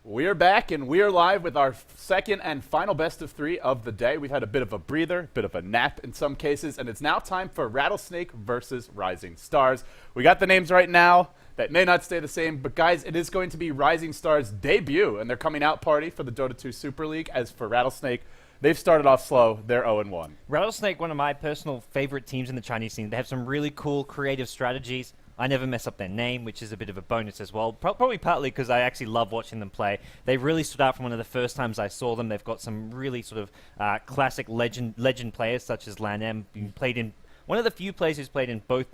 We're back and we're live with our second and final best of 3 of the day. We've had a bit of a breather, bit of a nap in some cases, and it's now time for Rattlesnake versus RisingStars. We got the names right now. That may not stay the same, but guys, it is going to be RisingStars' debut and their coming out party for the Dota 2 Super League. As for Rattlesnake, they've started off slow. They're 0-1. Rattlesnake, one of my personal favorite teams in the Chinese scene. They have some really cool, creative strategies. I never mess up their name, which is a bit of a bonus as well. Probably partly because I actually love watching them play. They really stood out from one of the first times I saw them. They've got some really sort of classic legend players, such as Lan M, who played in one of the few players who's played in both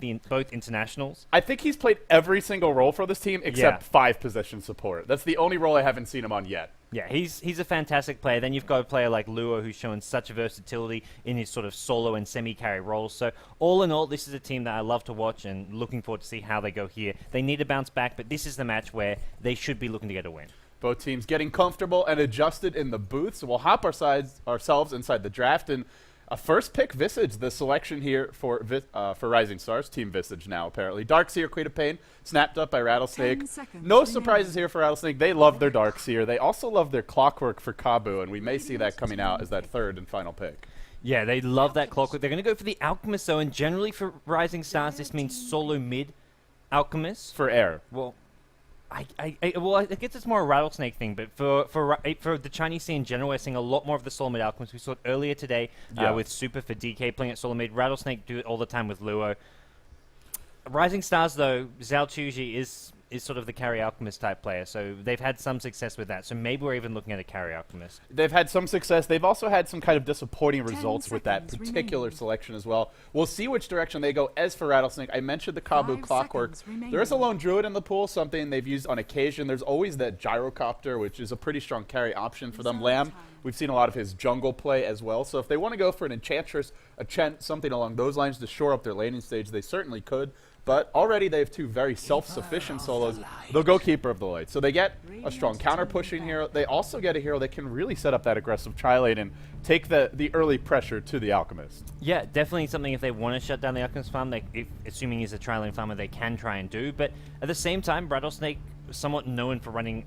internationals. I think he's played every single role for this team except 5 position support. That's the only role I haven't seen him on yet. Yeah, he's a fantastic player. Then you've got a player like Luo who's shown such versatility in his sort of solo and semi-carry roles. So all in all, this is a team that I love to watch and looking forward to see how they go here. They need to bounce back, but this is the match where they should be looking to get a win. Both teams getting comfortable and adjusted in the booth. So we'll hop ourselves inside the draft. And a first pick Visage, the selection here for RisingStars. Team Visage now, apparently. Darkseer, Queen of Pain, snapped up by Rattlesnake. No surprises here for Rattlesnake. They love their Darkseer. They also love their Clockwork for Kabu, and we may see that coming out as that third and final pick. Yeah, they love that Clockwork. They're going to go for the Alchemist, though, and generally for RisingStars, this means solo mid Alchemist. For air. Well, I guess it's more a Rattlesnake thing, but for the Chinese scene in general, we're seeing a lot more of the solo mid Alchemist. We saw it earlier today with Super for DK playing at solo mid. Rattlesnake do it all the time with Luo. RisingStars, though, Zhao Chuji is sort of the carry Alchemist type player, so they've had some success with that. So maybe we're even looking at a carry Alchemist. They've had some success. They've also had some kind of disappointing results with that particular selection as well. We'll see which direction they go. As for Rattlesnake, I mentioned the Kabu Clockwork. There is a lone druid in the pool, something they've used on occasion. There's always that gyrocopter, which is a pretty strong carry option for them. Lamb, we've seen a lot of his jungle play as well. So if they want to go for an enchantress, something along those lines to shore up their laning stage, they certainly could. But already they have 2 very self-sufficient solos. They'll go Keeper of the Light. So they get a strong counter-pushing hero. They also get a hero that can really set up that aggressive tri-lane and take the early pressure to the Alchemist. Yeah, definitely something if they want to shut down the Alchemist farm, assuming he's a tri-lane farmer, they can try and do. But at the same time, Rattlesnake is somewhat known for running,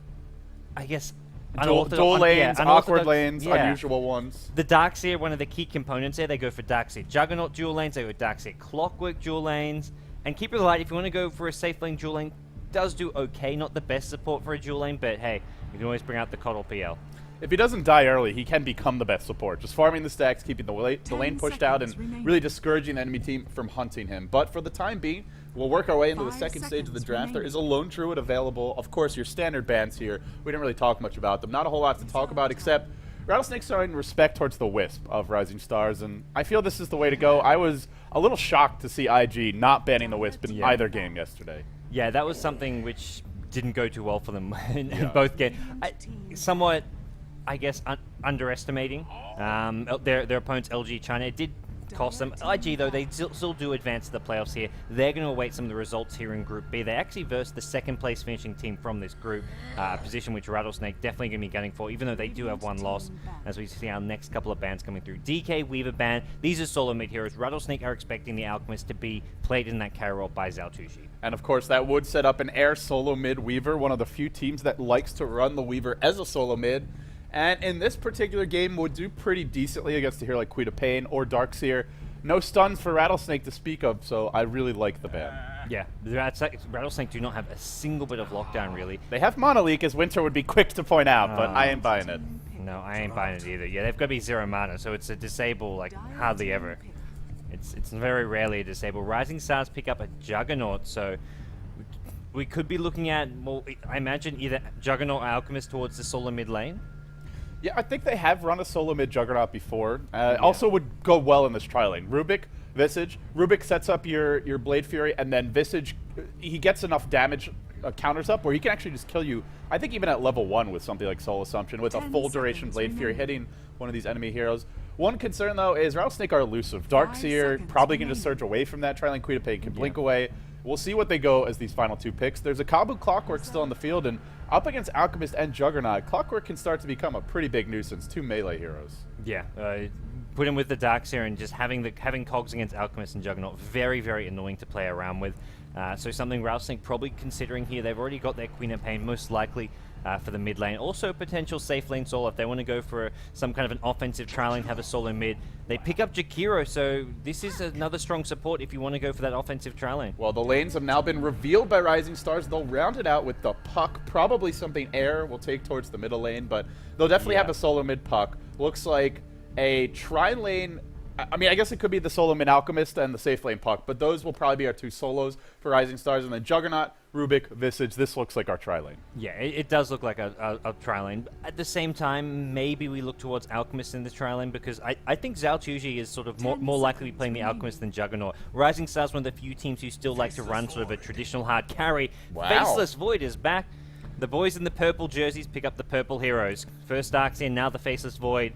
I guess, dual lanes, awkward lanes, unusual ones. The Darkseer, one of the key components there, they go for Darkseer Juggernaut dual lanes, they go Darkseer Clockwork dual lanes. And Keeper of the Light, if you want to go for a safe lane dual lane, does do okay. Not the best support for a dual lane, but hey, you can always bring out the Coddle PL. If he doesn't die early, he can become the best support. Just farming the stacks, keeping the lane pushed out, and really discouraging the enemy team from hunting him. But for the time being, we'll work our way into the second stage of the draft. There is a lone druid available. Of course, your standard bans here. We didn't really talk much about them. Not a whole lot to talk about, except Rattlesnake's showing respect towards the Wisp of RisingStars, and I feel this is the way to go. I was a little shocked to see IG not banning the Wisp in either game yesterday. Yeah, that was something which didn't go too well for them in both games. Somewhat, I guess, underestimating their opponents, LG China. It did cost them. IG, though, they still do advance to the playoffs here. They're going to await some of the results here in Group B. They actually versed the second place finishing team from this group, a position which Rattlesnake definitely going to be gunning for, even though they do have one loss, as we see our next couple of bans coming through. DK, Weaver ban. These are solo mid heroes. Rattlesnake are expecting the Alchemist to be played in that carry role by Zhao Chuji. And of course, that would set up an air solo mid Weaver, one of the few teams that likes to run the Weaver as a solo mid. And in this particular game, would do pretty decently against a hero like Queen of Pain or Darkseer. No stuns for Rattlesnake to speak of, so I really like the ban. Yeah, Rattlesnake do not have a single bit of lockdown, really. They have Mana Leak, as Winter would be quick to point out, but I ain't buying it. No, I ain't buying it either. Yeah, they've got to be 0 mana, so it's a disable, like, hardly ever. It's very rarely a disable. RisingStars pick up a Juggernaut, so we could be looking at, well, I imagine either Juggernaut or Alchemist towards the solo mid lane. Yeah, I think they have run a solo mid Juggernaut before. Also would go well in this tri-lane. Rubik, Visage. Rubik sets up your Blade Fury, and then Visage, he gets enough damage counters up where he can actually just kill you, I think even at level 1 with something like Soul Assumption, with a full duration Blade Fury hitting one of these enemy heroes. One concern, though, is Rattlesnake are elusive. Darkseer probably can just surge away from that. Tri-lane Queen of Pain can blink away. We'll see what they go as these final 2 picks. There's a Kabu Clockwork still on the field, and up against Alchemist and Juggernaut, Clockwork can start to become a pretty big nuisance. 2 melee heroes. Yeah, put him with the Darkseer and just having cogs against Alchemist and Juggernaut, very, very annoying to play around with. So something Rattlesnake probably considering here. They've already got their Queen of Pain most likely for the mid lane. Also, potential safe lane solo if they want to go for some kind of an offensive tri lane, have a solo mid. They pick up Jakiro, so this is another strong support if you want to go for that offensive tri lane. Well, the lanes have now been revealed by RisingStars. They'll round it out with the puck, probably something air will take towards the middle lane, but they'll definitely have a solo mid puck. Looks like a tri lane. I mean, I guess it could be the solo mid Alchemist and the safe lane puck, but those will probably be our 2 solos for RisingStars, and then Juggernaut, Rubik, Visage. This looks like our tri lane. Yeah, it does look like a tri lane. At the same time, maybe we look towards Alchemist in the tri lane, because I think Zaltuji is sort of more likely to be playing the Alchemist than Juggernaut. RisingStars, one of the few teams who still like to run sort of a traditional hard carry. Wow. Faceless Void is back. The boys in the purple jerseys pick up the purple heroes. First Dark's in, now the Faceless Void.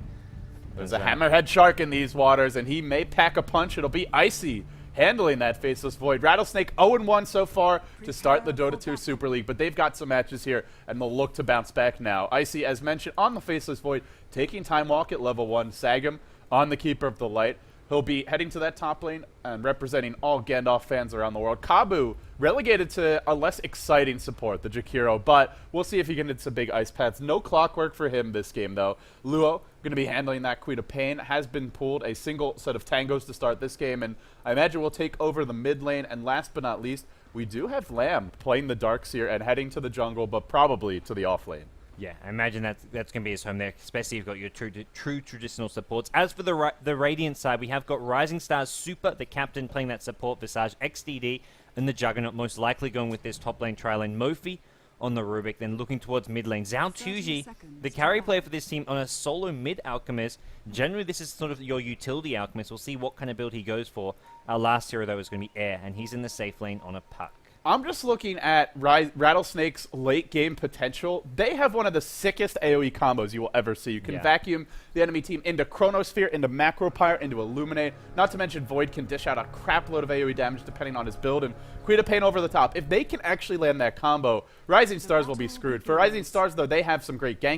There's a hammerhead shark in these waters, and he may pack a punch. It'll be Icy handling that Faceless Void. Rattlesnake 0-1 so far to start the Dota 2 Super League, but they've got some matches here, and they'll look to bounce back now. Icy, as mentioned, on the Faceless Void, taking Time Walk at level 1. Sagam on the Keeper of the Light. He'll be heading to that top lane and representing all Gandalf fans around the world. Kabu relegated to a less exciting support, the Jakiro, but we'll see if he can hit some big ice paths. No clockwork for him this game, though. Luo going to be handling that Queen of Pain. Has been pulled a single set of tangos to start this game, and I imagine we'll take over the mid lane. And last but not least, we do have Lamb playing the Darkseer and heading to the jungle, but probably to the off lane. Yeah, I imagine that's going to be his home there, especially if you've got your true traditional supports. As for the Radiant side, we have got RisingStars Super, the captain, playing that support, Visage, XDD, and the Juggernaut most likely going with this top lane tri-lane. Mofi on the Rubik, then looking towards mid lane. Zhao Tuji, the carry player for this team, on a solo mid Alchemist. Generally, this is sort of your utility Alchemist. We'll see what kind of build he goes for. Our last hero, though, is going to be Air, and he's in the safe lane on a puck. I'm just looking at Rattlesnake's late game potential. They have one of the sickest AoE combos you will ever see. You can vacuum the enemy team into Chronosphere, into Macropyre, into Illuminate. Not to mention Void can dish out a crap load of AoE damage depending on his build, and Queen of Pain over the top. If they can actually land that combo, RisingStars will be screwed. For RisingStars, though, they have some great gank